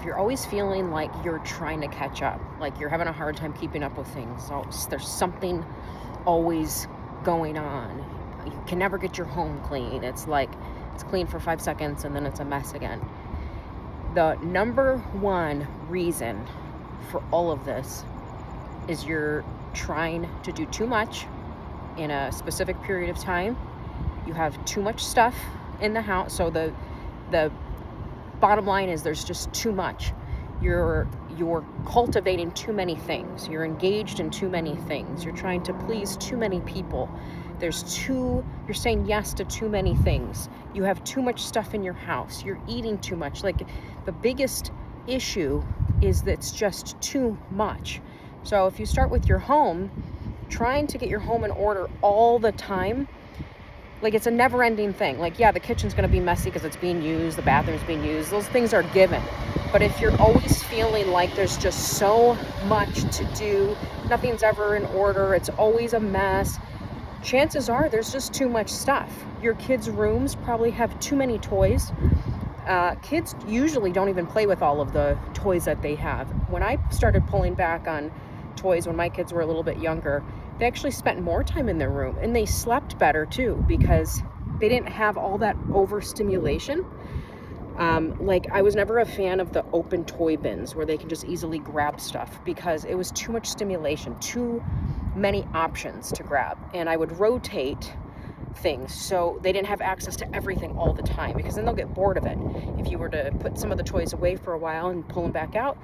if you're always feeling like you're trying to catch up, like you're having a hard time keeping up with things, so there's something always going on. You can never get your home clean. It's like it's clean for 5 seconds and then it's a mess again. The number one reason for all of this is you're trying to do too much in a specific period of time. You have too much stuff in the house. So the bottom line is there's just too much. You're cultivating too many things. You're engaged in too many things. You're trying to please too many people. You're saying yes to too many things. You have too much stuff in your house. You're eating too much. Like, the biggest issue is that it's just too much. So if you start with your home, trying to get your home in order all the time, like, it's a never-ending thing. Like, yeah, the kitchen's going to be messy because it's being used, the bathroom's being used, those things are given. But if you're always feeling like there's just so much to do, nothing's ever in order, it's always a mess, chances are there's just too much stuff. Your kids' rooms probably have too many toys. Kids usually don't even play with all of the toys that they have. When I started pulling back on toys when my kids were a little bit younger, they actually spent more time in their room, and they slept better too because they didn't have all that overstimulation. Like, I was never a fan of the open toy bins where they can just easily grab stuff because it was too much stimulation, too many options to grab, and I would rotate things so they didn't have access to everything all the time, because then they'll get bored of it. If you were to put some of the toys away for a while and pull them back out,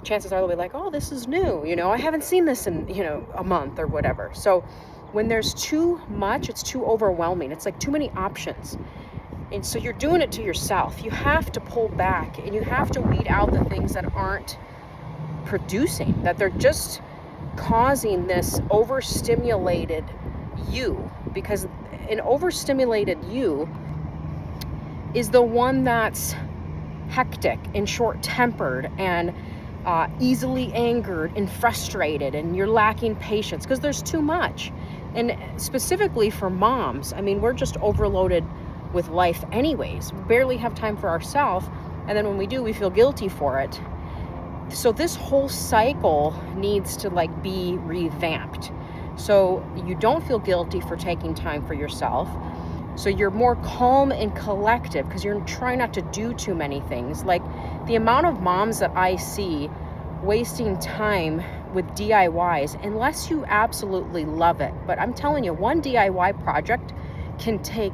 chances are they'll be like, oh, this is new, I haven't seen this in a month or whatever. So when there's too much, it's too overwhelming. It's like too many options, and so you're doing it to yourself. You have to pull back, and you have to weed out the things that aren't producing, that they're just causing this overstimulated you, because an overstimulated you is the one that's hectic and short-tempered and easily angered and frustrated, and you're lacking patience because there's too much. And specifically for moms, I mean, we're just overloaded with life anyways. We barely have time for ourselves, and then when we do, we feel guilty for it. So this whole cycle needs to be revamped. So you don't feel guilty for taking time for yourself. So you're more calm and collective because you're trying not to do too many things. Like, the amount of moms that I see wasting time with DIYs, unless you absolutely love it. But I'm telling you, one DIY project can take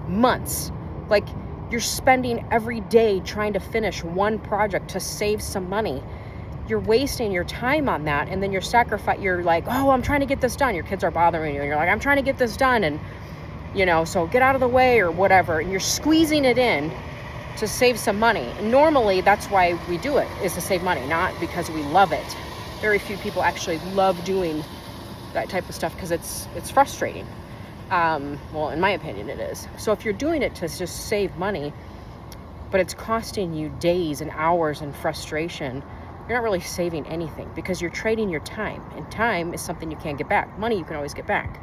months. Like, you're spending every day trying to finish one project to save some money. You're wasting your time on that, and then you're like, oh, I'm trying to get this done. Your kids are bothering you, and you're like, I'm trying to get this done, and so get out of the way or whatever, and you're squeezing it in to save some money. And normally that's why we do it, is to save money, not because we love it. Very few people actually love doing that type of stuff because it's frustrating. Well, in my opinion, it is. So if you're doing it to just save money, but it's costing you days and hours and frustration, you're not really saving anything because you're trading your time, and time is something you can't get back. Money you can always get back.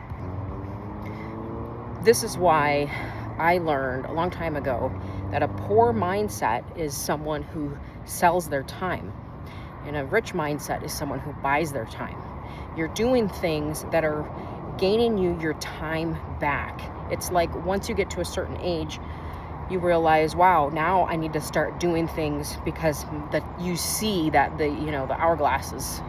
This is why I learned a long time ago that a poor mindset is someone who sells their time, and a rich mindset is someone who buys their time. You're doing things that are gaining you your time back. It's like once you get to a certain age, you realize, wow, now I need to start doing things because you see that the hourglass is,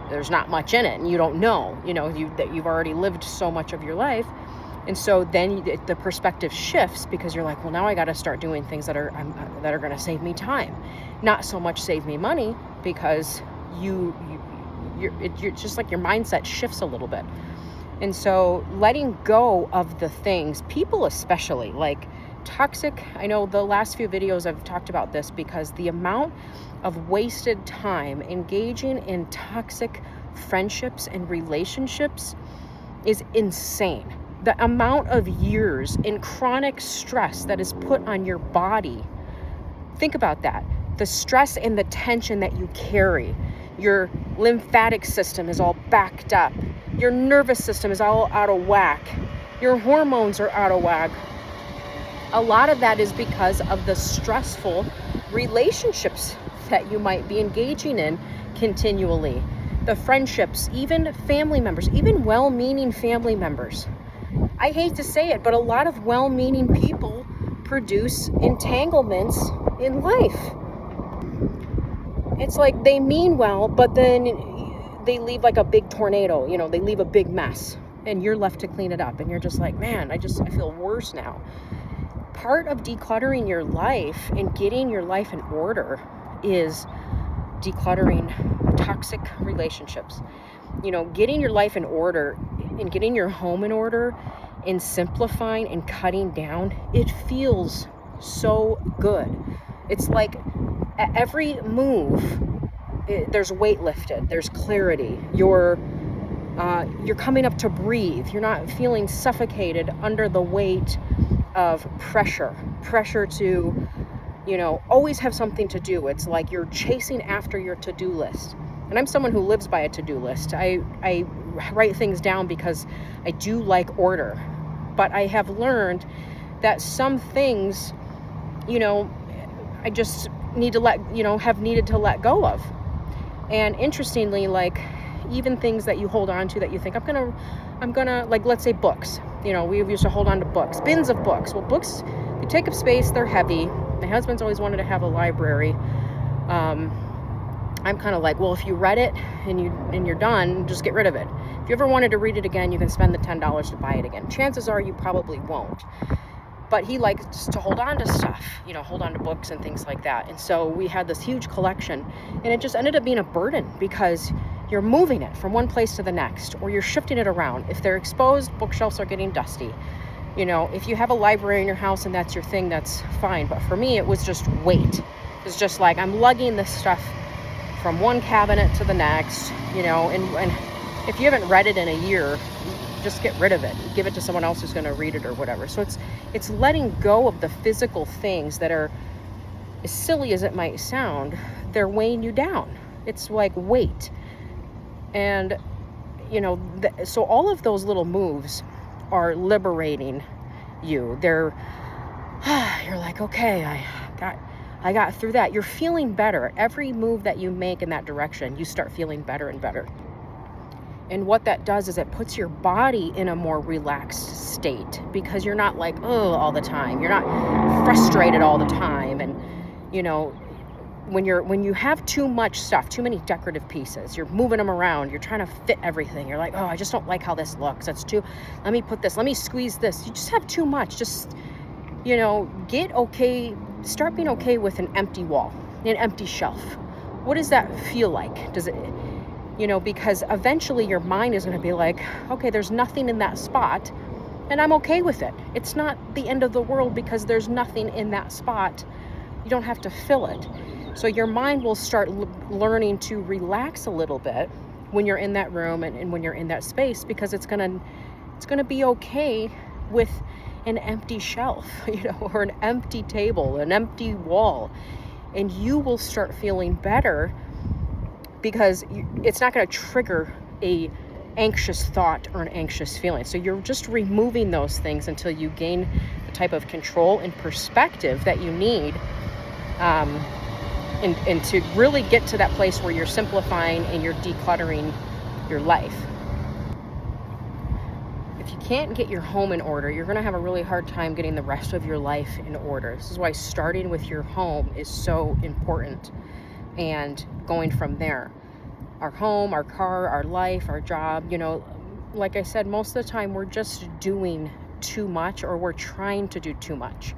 there's not much in it, and you don't know, that you've already lived so much of your life. And so then the perspective shifts because you're like, well, now I got to start doing things that are going to save me time, not so much save me money, because you're just like your mindset shifts a little bit. And so letting go of the things, people especially, like toxic, I know the last few videos I've talked about this, because the amount of wasted time engaging in toxic friendships and relationships is insane. The amount of years in chronic stress that is put on your body. Think about that. The stress and the tension that you carry. Your lymphatic system is all backed up. Your nervous system is all out of whack. Your hormones are out of whack. A lot of that is because of the stressful relationships that you might be engaging in continually. The friendships, even family members, even well-meaning family members. I hate to say it, but a lot of well-meaning people produce entanglements in life. It's like they mean well, but then they leave like a big tornado, they leave a big mess, and you're left to clean it up, and you're just like, man, I feel worse now. Part of decluttering your life and getting your life in order is decluttering toxic relationships. Getting your life in order and getting your home in order and simplifying and cutting down, it feels so good. It's like at every move, there's weight lifted, there's clarity. You're coming up to breathe. You're not feeling suffocated under the weight of pressure to, always have something to do. It's like you're chasing after your to-do list. And I'm someone who lives by a to-do list. I write things down because I do like order. But I have learned that some things, I just need to have needed to let go of. And interestingly, like even things that you hold on to that you think I'm gonna like, let's say books. We used to hold on to books, bins of books. Well, books, they take up space, they're heavy. My husband's always wanted to have a library. I'm kind of like, well, if you read it and you're done, just get rid of it. If you ever wanted to read it again, you can spend the $10 to buy it again. Chances are you probably won't. But he likes to hold on to stuff, hold on to books and things like that. And so we had this huge collection, and it just ended up being a burden because you're moving it from one place to the next, or you're shifting it around. If they're exposed, bookshelves are getting dusty. If you have a library in your house and that's your thing, that's fine. But for me, it was just weight. It's just like I'm lugging this stuff from one cabinet to the next, and if you haven't read it in a year, just get rid of it. Give it to someone else who's going to read it or whatever. So it's letting go of the physical things that are, as silly as it might sound, they're weighing you down. It's like weight. And, so all of those little moves are liberating you. You're like, okay, I got through that. You're feeling better. Every move that you make in that direction, you start feeling better and better. And what that does is it puts your body in a more relaxed state because you're not like, oh, all the time. You're not frustrated all the time. And, when you have too much stuff, too many decorative pieces, you're moving them around, you're trying to fit everything. You're like, oh, I just don't like how this looks. That's too, let me put this, let me squeeze this. You just have too much. Just, start being okay with an empty wall, an empty shelf. What does that feel like? Does it, because eventually your mind is going to be like, okay, there's nothing in that spot and I'm okay with it. It's not the end of the world because there's nothing in that spot. You don't have to fill it. So your mind will start learning to relax a little bit when you're in that room and when you're in that space, because it's gonna be okay with an empty shelf, or an empty table, an empty wall, and you will start feeling better because it's not going to trigger a anxious thought or an anxious feeling. So you're just removing those things until you gain the type of control and perspective that you need. And to really get to that place where you're simplifying and you're decluttering your life. If you can't get your home in order, you're going to have a really hard time getting the rest of your life in order. This is why starting with your home is so important, and going from there. Our home, our car, our life, our job, like I said, most of the time we're just doing too much, or we're trying to do too much.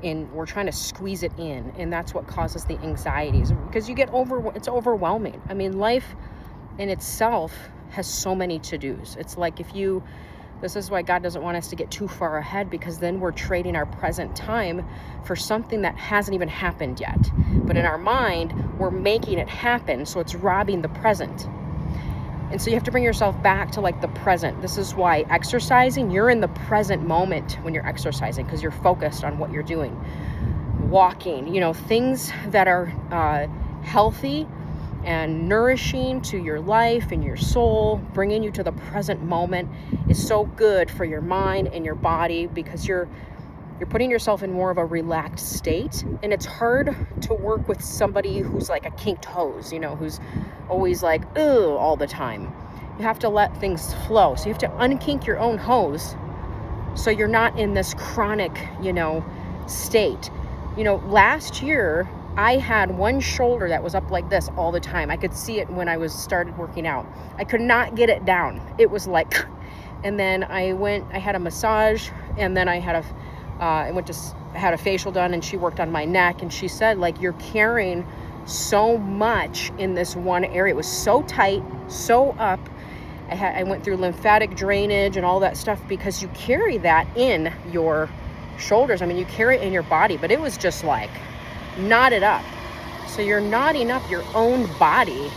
And we're trying to squeeze it in, and that's what causes the anxieties, because it's overwhelming. I mean, life in itself has so many to-dos. It's like this is why God doesn't want us to get too far ahead, because then we're trading our present time for something that hasn't even happened yet. But in our mind, we're making it happen, so it's robbing the present. And so you have to bring yourself back to like the present. This is why exercising, you're in the present moment when you're exercising, because you're focused on what you're doing. Walking, things that are healthy and nourishing to your life and your soul, bringing you to the present moment is so good for your mind and your body, because you're You're putting yourself in more of a relaxed state, and it's hard to work with somebody who's like a kinked hose, who's always like, ugh, all the time. You have to let things flow. So you have to unkink your own hose so you're not in this chronic, state. Last year, I had one shoulder that was up like this all the time. I could see it when I started working out. I could not get it down. It was like, and then I had a massage, and then I had had a facial done, and she worked on my neck, and she said, like, you're carrying so much in this one area. It was so tight, so up. I went through lymphatic drainage and all that stuff because you carry that in your shoulders. I mean, you carry it in your body, but it was just like knotted up. So you're knotting up your own body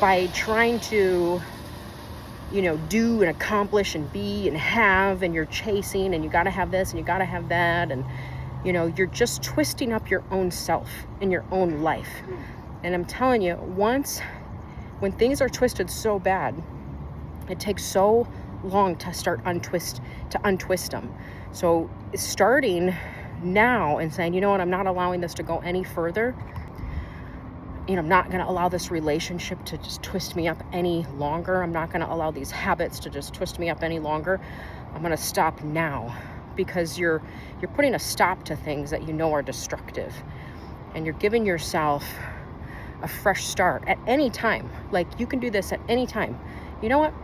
by trying to, do and accomplish and be and have, and you're chasing, and you got to have this and you got to have that. And, you're just twisting up your own self in your own life. And I'm telling you, when things are twisted so bad, it takes so long to untwist them. So starting now and saying, you know what, I'm not allowing this to go any further. I'm not going to allow this relationship to just twist me up any longer. I'm not going to allow these habits to just twist me up any longer. I'm going to stop now, because you're putting a stop to things that are destructive, and you're giving yourself a fresh start at any time. Like, you can do this at any time. You know what?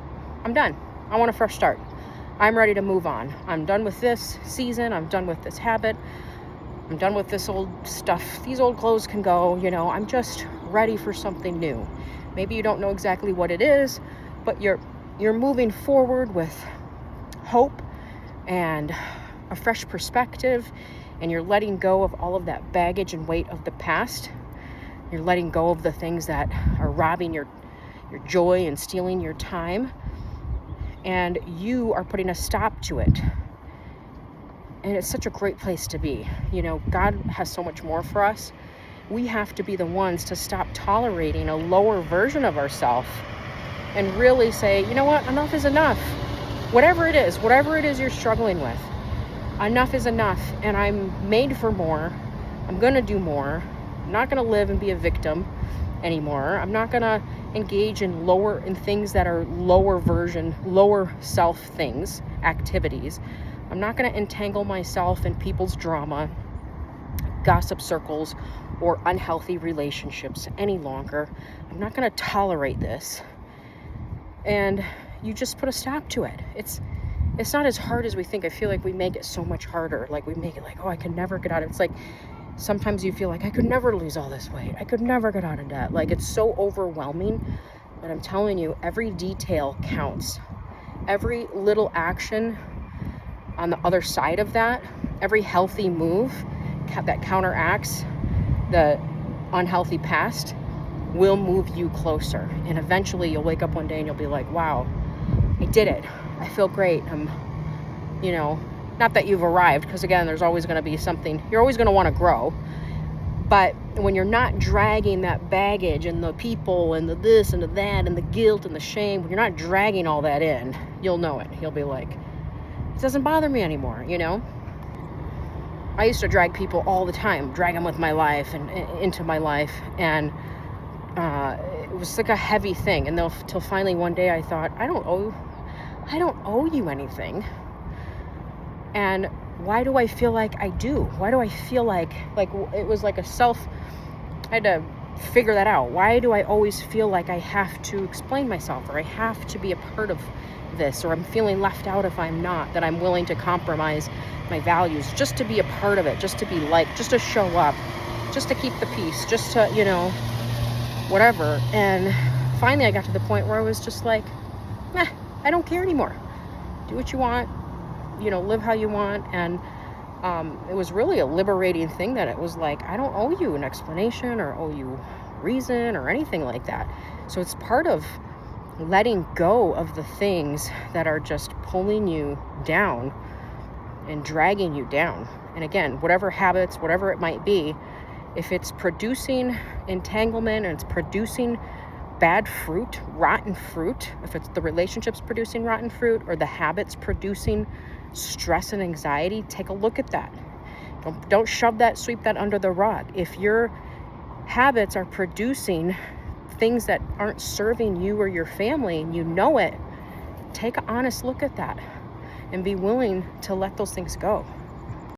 I'm done. I want a fresh start. I'm ready to move on. I'm done with this season. I'm done with this habit. I'm done with this old stuff. These old clothes can go, I'm just ready for something new. Maybe you don't know exactly what it is, but you're moving forward with hope and a fresh perspective, and you're letting go of all of that baggage and weight of the past. You're letting go of the things that are robbing your joy and stealing your time. And you are putting a stop to it. And it's such a great place to be. God has so much more for us. We have to be the ones to stop tolerating a lower version of ourselves and really say, you know what, enough is enough. Whatever it is you're struggling with, enough is enough. And I'm made for more. I'm going to do more. I'm not going to live and be a victim anymore. I'm not going to engage in things that are lower self things, activities. I'm not going to entangle myself in people's drama, gossip circles, or unhealthy relationships any longer. I'm not going to tolerate this. And you just put a stop to it. It's not as hard as we think. I feel like we make it so much harder. Like, we make it like, oh, I can never get out. It's like, sometimes you feel like, I could never lose all this weight. I could never get out of debt. Like, it's so overwhelming. But I'm telling you, every detail counts. Every little action on the other side of that, every healthy move that counteracts the unhealthy past will move you closer. And eventually you'll wake up one day and you'll be like, wow, I did it. I feel great. I'm, not that you've arrived, because again, there's always going to be something. You're always going to want to grow. But when you're not dragging that baggage and the people and the this and the that and the guilt and the shame, when you're not dragging all that in, you'll know it. You'll be like, it doesn't bother me anymore, I used to drag people all the time, drag them with my life and into my life. And it was like a heavy thing. And till finally one day I thought, I don't owe you anything. And why do I feel like I do? Why do I feel like it was like I had to figure that out. Why do I always feel like I have to explain myself, or I have to be a part of this, or I'm feeling left out if I'm not, that I'm willing to compromise my values just to be a part of it, just to be liked, just to show up, just to keep the peace, just to, whatever. And finally I got to the point where I was just like, I don't care anymore. Do what you want, live how you want. And it was really a liberating thing, that it was like, I don't owe you an explanation or owe you reason or anything like that. So it's part of letting go of the things that are just pulling you down and dragging you down. And again, whatever habits, whatever it might be, if it's producing entanglement and it's producing bad fruit, rotten fruit, if it's the relationships producing rotten fruit or the habits producing stress and anxiety, take a look at that. Don't shove that, sweep that under the rug. If your habits are producing things that aren't serving you or your family and you know it, take an honest look at that and be willing to let those things go.